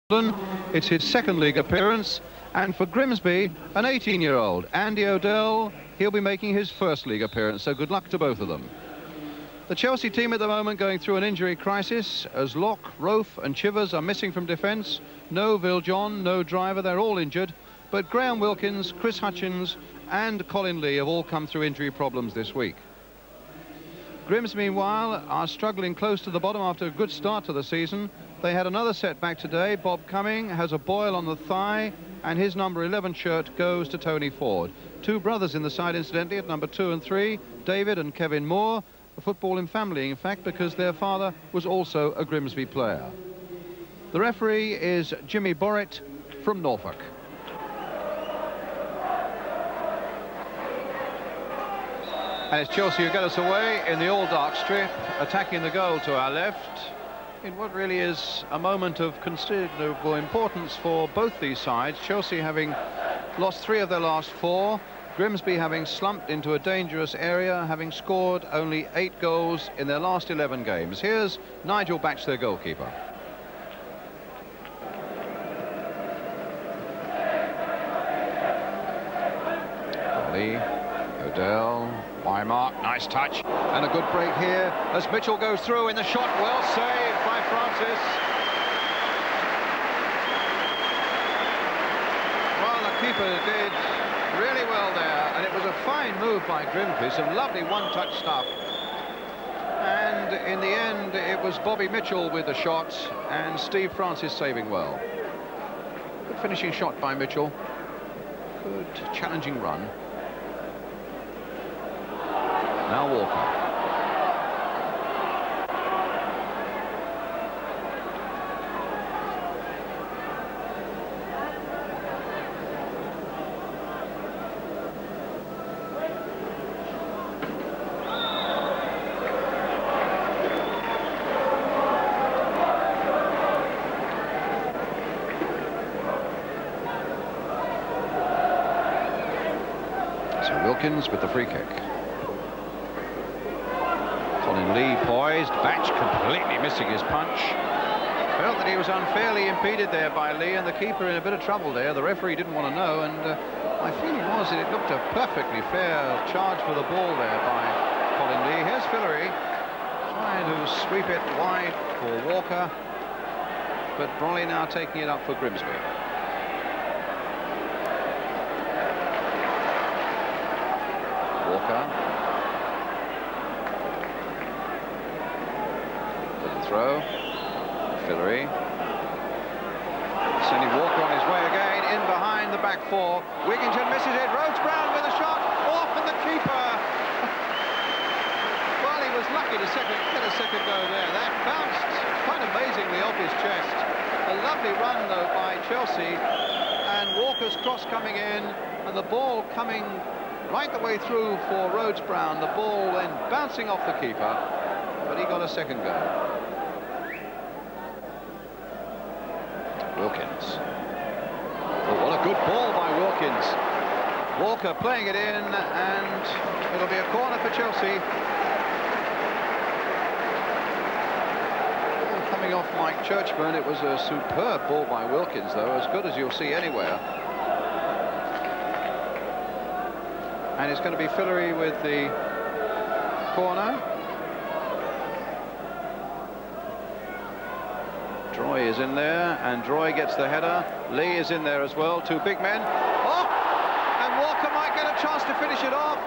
It's his second league appearance, and for Grimsby, an 18-year-old, Andy O'Dell, he'll be making his first league appearance, so good luck to both of them. The Chelsea team at the moment going through an injury crisis, as Locke, Rofe and Chivers are missing from defence. No Viljohn, no Driver, they're all injured, but Graham Wilkins, Chris Hutchins and Colin Lee have all come through injury problems this week. Grimsby, meanwhile, are struggling close to the bottom after a good start to the season. They had another setback today. Bob Cumming has a boil on the thigh, and his number 11 shirt goes to Tony Ford. Two brothers in the side, incidentally, at number 2 and 3, David and Kevin Moore, a footballing family, in fact, because their father was also a Grimsby player. The referee is Jimmy Borrett from Norfolk. And it's Chelsea who get us away in the all-dark strip, attacking the goal to our left, in what really is a moment of considerable importance for both these sides. Chelsea having lost 3 of their last 4, Grimsby having slumped into a dangerous area, having scored only 8 goals in their last 11 games. Here's Nigel Batch, their goalkeeper. Lee, O'Dell, Weimar, nice touch, and a good break here as Mitchell goes through in the shot, well saved by Francis. Well, the keeper did really well there, and it was a fine move by Grimsby, some lovely one-touch stuff. And in the end, it was Bobby Mitchell with the shot, and Steve Francis saving well. Good finishing shot by Mitchell. Good challenging run. Now Walker. So Wilkins with the free kick. Colin Lee poised, Batch completely missing his punch. Felt that he was unfairly impeded there by Lee, and the keeper in a bit of trouble there. The referee didn't want to know, and my feeling was that it looked a perfectly fair charge for the ball there by Colin Lee. Here's Fillery trying to sweep it wide for Walker, but Brolly now taking it up for Grimsby. Walker. Throw, Fillery, sending Walker on his way again, in behind the back 4. Wigginton misses it, Rhodes Brown with a shot, off, and the keeper. Well, he was lucky to get a second go there. That bounced quite amazingly off his chest. A lovely run, though, by Chelsea, and Walker's cross coming in, and the ball coming right the way through for Rhodes Brown. The ball then bouncing off the keeper, but he got a second go. Wilkins. Oh, what a good ball by Wilkins. Walker playing it in, and it'll be a corner for Chelsea. Coming off Mike Churchburn, it was a superb ball by Wilkins, though, as good as you'll see anywhere. And it's going to be Fillery with the corner. Droy is in there, and Droy gets the header. Lee is in there as well, 2 big men. Oh! And Walker might get a chance to finish it off.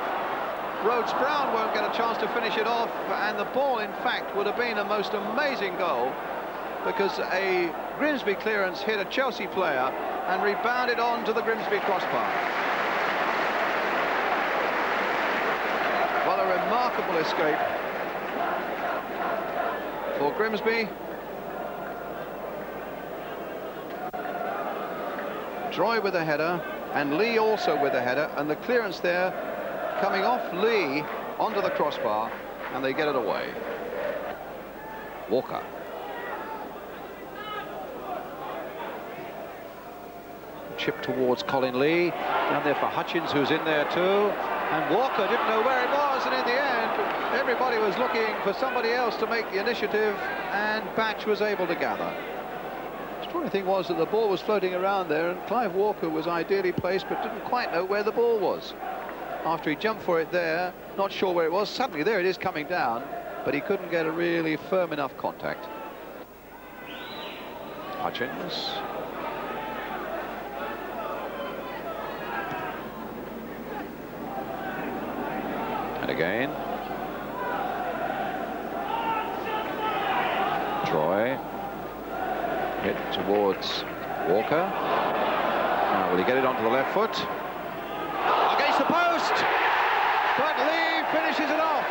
Rhodes Brown won't get a chance to finish it off, and the ball, in fact, would have been a most amazing goal, because a Grimsby clearance hit a Chelsea player and rebounded on to the Grimsby crossbar. What a remarkable escape for Grimsby. Droy with a header, and Lee also with a header, and the clearance there coming off Lee onto the crossbar, and they get it away. Walker. Chip towards Colin Lee, down there for Hutchins, who's in there too, and Walker didn't know where he was, and in the end everybody was looking for somebody else to make the initiative, and Batch was able to gather. extraordinary thing was that the ball was floating around there, and Clive Walker was ideally placed but didn't quite know where the ball was. After he jumped for it there, not sure where it was, suddenly there it is coming down, but he couldn't get a really firm enough contact. Hutchins. And again. Troy. Hit towards Walker. Now will he get it onto the left foot? Against the post! But Lee finishes it off.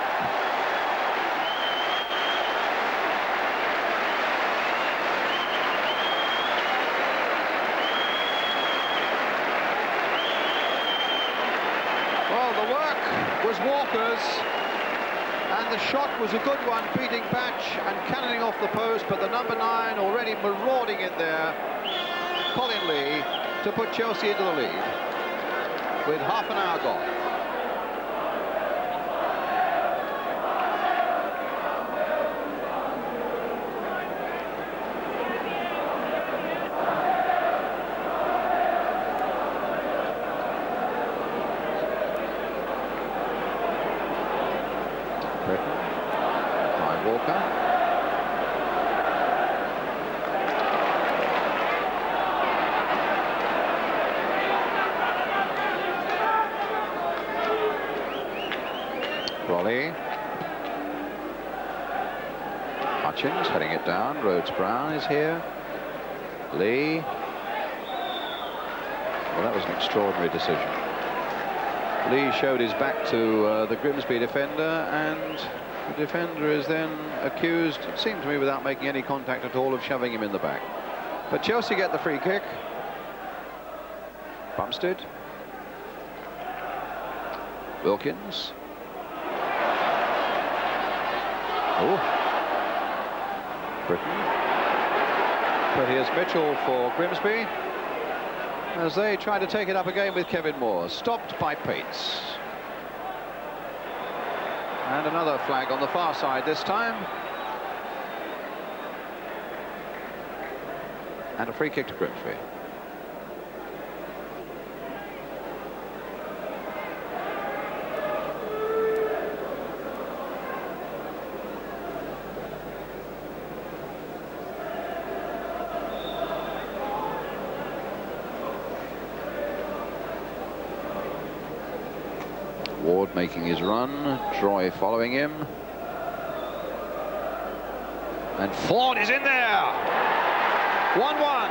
Well, the work was Walker's, and the shot was a good one, beating Batch and cannoning off the post, but the number 9 already marauding in there, Colin Lee, to put Chelsea into the lead with half an hour gone. Walker. Raleigh. Hutchins heading it down. Rhodes Brown is here. Lee. Well, that was an extraordinary decision. Lee showed his back to the Grimsby defender, and the defender is then accused, it seemed to me without making any contact at all, of shoving him in the back. But Chelsea get the free kick. Bumstead. Wilkins. Oh. Britton. But here's Mitchell for Grimsby, as they try to take it up again with Kevin Moore. Stopped by Pates. And another flag on the far side this time. And a free kick to Grimsby. Ward making his run, Troy following him. And Ford is in there! 1-1.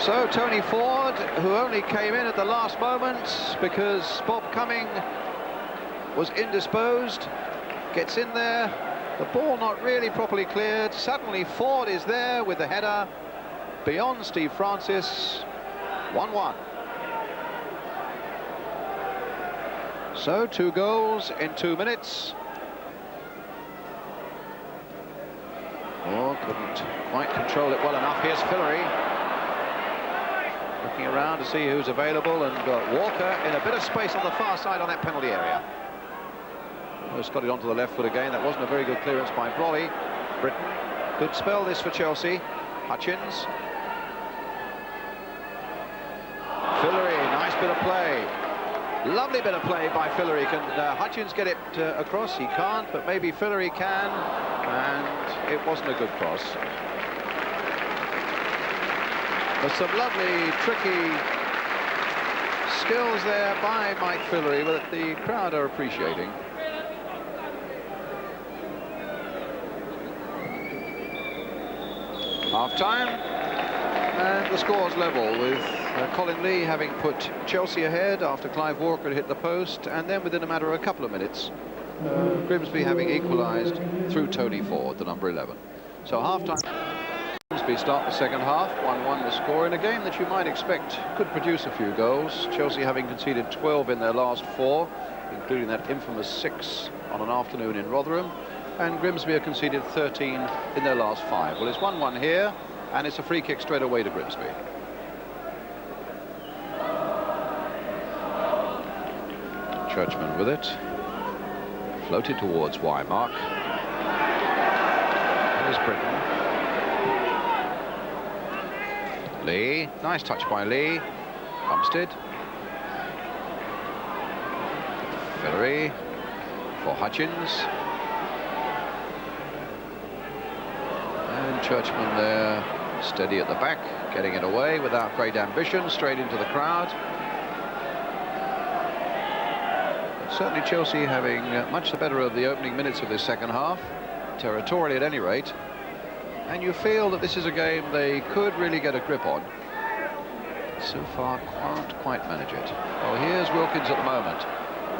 So Tony Ford, who only came in at the last moment because Bob Cumming was indisposed, gets in there. The ball not really properly cleared. Suddenly Ford is there with the header beyond Steve Francis. 1-1. So 2 goals in 2 minutes. Oh, couldn't quite control it well enough. Here's Fillery looking around to see who's available, and Walker in a bit of space on the far side on that penalty area. Just got it onto the left foot again. That wasn't a very good clearance by Brolly. Britton, good spell this for Chelsea. Hutchins. Fillery, nice bit of play. Lovely bit of play by Fillery. Can Hutchins get it across? He can't, but maybe Fillery can. And it wasn't a good cross. There's some lovely, tricky skills there by Mike Fillery that the crowd are appreciating. Half-time, and the score's level, with Colin Lee having put Chelsea ahead after Clive Walker had hit the post, and then within a matter of a couple of minutes, Grimsby having equalised through Tony Ford, the number 11. So half-time, Grimsby start the second half, 1-1 the score, in a game that you might expect could produce a few goals. Chelsea having conceded 12 in their last 4, including that infamous 6 on an afternoon in Rotherham. And Grimsby have conceded 13 in their last 5. Well, it's 1-1 here, and it's a free kick straight away to Grimsby. Churchman with it. Floated towards Wymark. Lee, nice touch by Lee. Bumstead. Fillery for Hutchins. And Churchman there, steady at the back, getting it away without great ambition, straight into the crowd. But certainly Chelsea having much the better of the opening minutes of this second half, territorially at any rate. And you feel that this is a game they could really get a grip on. So far, can't quite manage it. Well, here's Wilkins at the moment.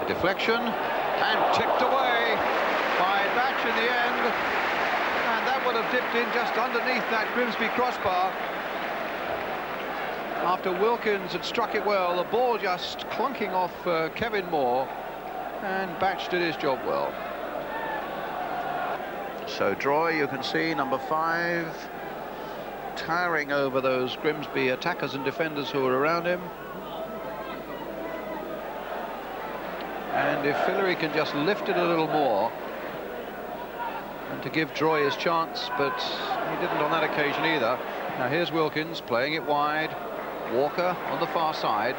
The deflection, and tipped away by Batch in the end. And that would have dipped in just underneath that Grimsby crossbar. After Wilkins had struck it well, the ball just clunking off Kevin Moore, and Batch did his job well. So Droy, you can see, number 5, towering over those Grimsby attackers and defenders who are around him. And if Fillery can just lift it a little more, and to give Droy his chance, but he didn't on that occasion either. Now here's Wilkins playing it wide. Walker on the far side,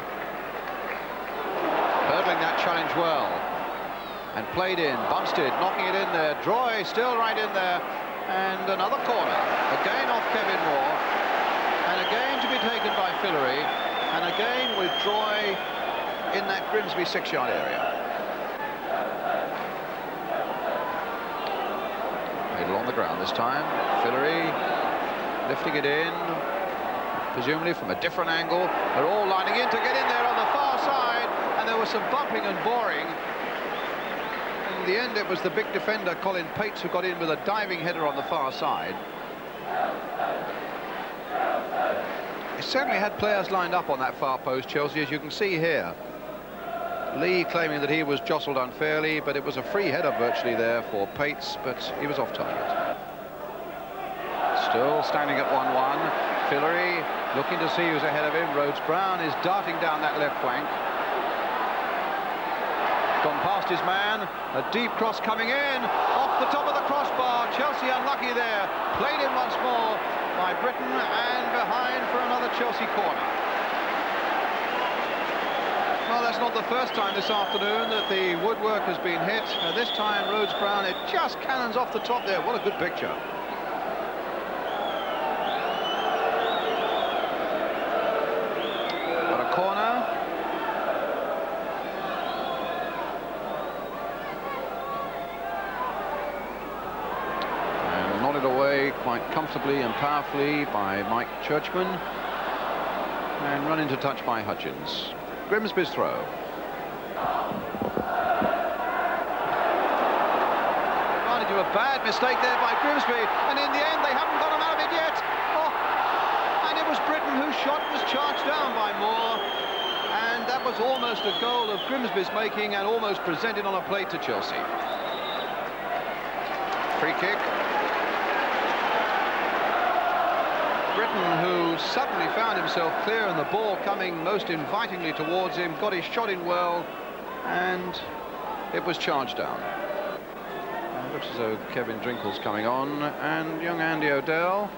hurdling that challenge well, and played in. Bumstead knocking it in there. Droy still right in there, and another corner again off Kevin Moore, and again to be taken by Fillery, and again with Droy in that Grimsby 6-yard area. Middle on the ground this time. Fillery lifting it in, presumably from a different angle. They're all lining in to get in there on the far side, and there was some bumping and boring. In the end, it was the big defender, Colin Pates, who got in with a diving header on the far side. He certainly had players lined up on that far post, Chelsea, as you can see here. Lee claiming that he was jostled unfairly, but it was a free header virtually there for Pates, but he was off target. Still standing at 1-1. Fillery looking to see who's ahead of him. Rhodes-Brown is darting down that left flank. Gone past his man. A deep cross coming in. Off the top of the crossbar. Chelsea unlucky there. Played in once more by Britton, and behind for another Chelsea corner. Well, that's not the first time this afternoon that the woodwork has been hit. This time, Rhodes-Brown, it just cannons off the top there. What a good picture. What a corner. And nodded away quite comfortably and powerfully by Mike Churchman. And run into touch by Hutchins. Grimsby's throw. Reminded you of a bad mistake there by Grimsby, and in the end they haven't got him out of it yet. Oh, and it was Britton whose shot was charged down by Moore, and that was almost a goal of Grimsby's making and almost presented on a plate to Chelsea. Free kick. Britton, who suddenly found himself clear and the ball coming most invitingly towards him, got his shot in well, and it was charged down. It looks as though Kevin Drinkle's coming on, and young Andy O'Dell,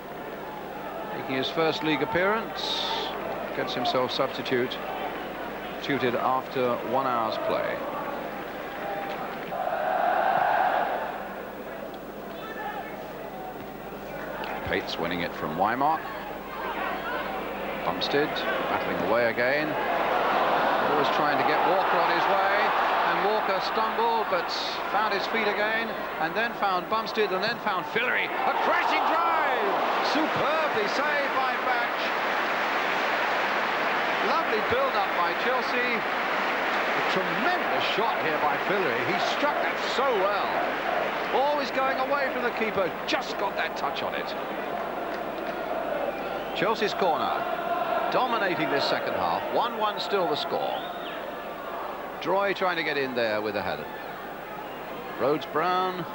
making his first league appearance, gets himself substituted after 1 hour's play. Pates winning it from Wymark. Bumstead battling away again. Always trying to get Walker on his way, and Walker stumbled but found his feet again, and then found Bumstead, and then found Fillery. A crashing drive! Superbly saved by Batch. Lovely build-up by Chelsea. A tremendous shot here by Fillery. He struck that so well. Always going away from the keeper, just got that touch on it. Chelsea's corner, dominating this second half. 1-1 still the score. Droy trying to get in there with a header. Rhodes-Brown,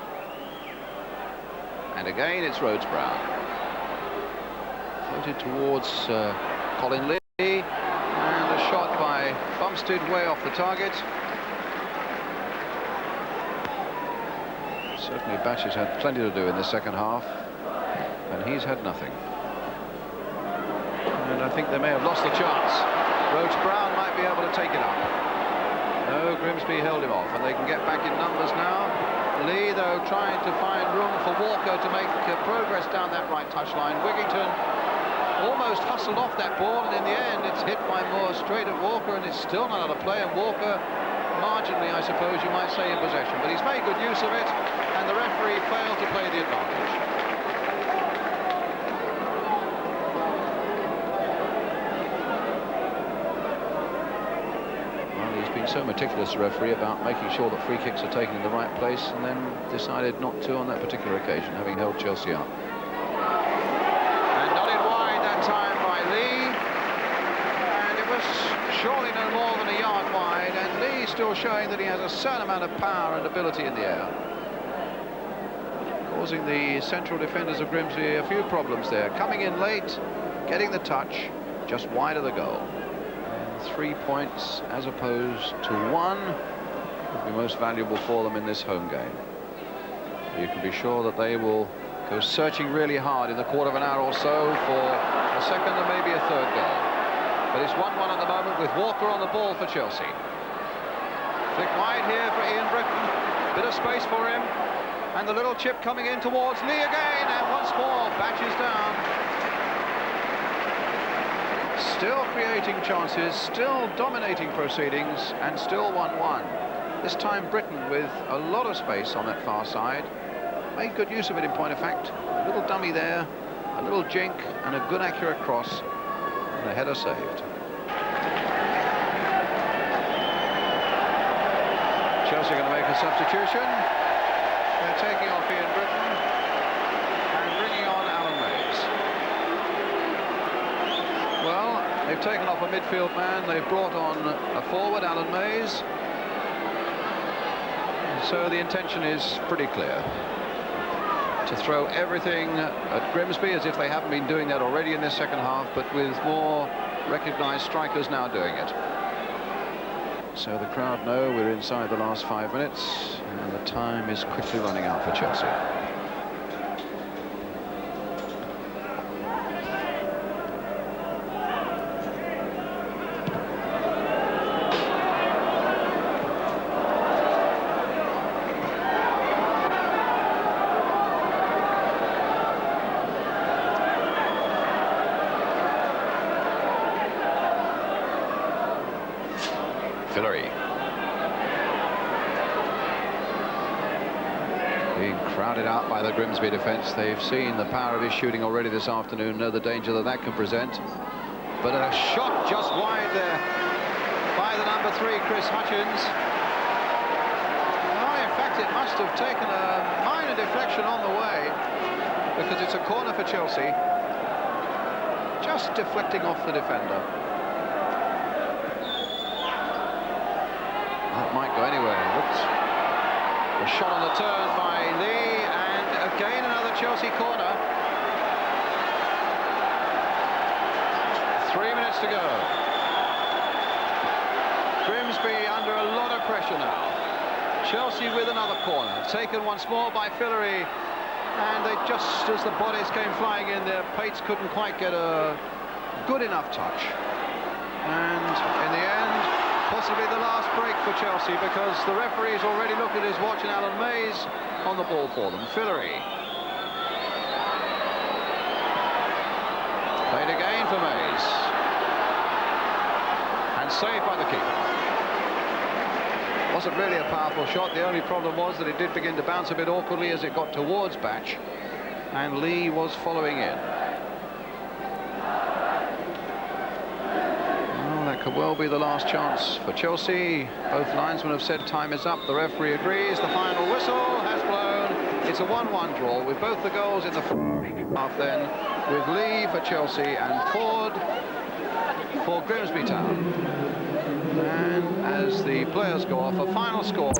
and again it's Rhodes-Brown. Floated towards Colin Lee, and a shot by Bumstead way off the target. Certainly Batch has had plenty to do in the second half, and he's had nothing. And I think they may have lost the chance. Roach Brown might be able to take it up. No, Grimsby held him off, and they can get back in numbers now. Lee, though, trying to find room for Walker to make progress down that right touchline. Wigington almost hustled off that ball, and in the end it's hit by Moore straight at Walker, and it's still not out of play, and Walker marginally, I suppose you might say, in possession, but he's made good use of it, and the referee failed to play the advantage. Well, he's been so meticulous, the referee, about making sure that free kicks are taken in the right place, and then decided not to on that particular occasion, having held Chelsea up. Surely no more than a yard wide, and Lee still showing that he has a certain amount of power and ability in the air, causing the central defenders of Grimsby a few problems there. Coming in late, getting the touch, just wide of the goal. And 3 points as opposed to 1 would be most valuable for them in this home game. You can be sure that they will go searching really hard in the quarter of an hour or so for a second and maybe a third goal. But it's 1-1 at the moment with Walker on the ball for Chelsea. Flick wide here for Ian Britton. Bit of space for him. And the little chip coming in towards Lee again. And once more, Batches down. Still creating chances, still dominating proceedings, and still 1-1. This time Britton with a lot of space on that far side. Made good use of it in point of fact. A little dummy there, a little jink, and a good accurate cross. And a header saved. Chelsea are going to make a substitution. They're taking off Ian Britton and bringing on Alan Mays. Well, they've taken off a midfield man. They've brought on a forward, Alan Mays. So the intention is pretty clear. To throw everything at Grimsby, as if they haven't been doing that already in this second half, but with more recognised strikers now doing it. So the crowd know we're inside the last 5 minutes, and the time is quickly running out for Chelsea. Being crowded out by the Grimsby defence. They've seen the power of his shooting already this afternoon, know the danger that that can present. But a shot just wide there by the number 3, Chris Hutchins. Well, in fact, it must have taken a minor deflection on the way, because it's a corner for Chelsea. Just deflecting off the defender. That might go anywhere. Looked a shot on the turn by Lee, and again another Chelsea corner. 3 minutes to go. Grimsby under a lot of pressure now. Chelsea with another corner, taken once more by Fillery, and they just, as the bodies came flying in, their pates couldn't quite get a good enough touch. And in the end, possibly the last break for Chelsea, because the referee's already looked at his watch, and Alan Mays on the ball for them. Fillery. Played again for Mays. And saved by the keeper. Wasn't really a powerful shot. The only problem was that it did begin to bounce a bit awkwardly as it got towards Batch, and Lee was following in. Could well be the last chance for Chelsea. Both linesmen have said time is up. The referee agrees. The final whistle has blown. It's a 1-1 draw with both the goals in the half then, with Lee for Chelsea and Ford for Grimsby Town. And as the players go off, a final score.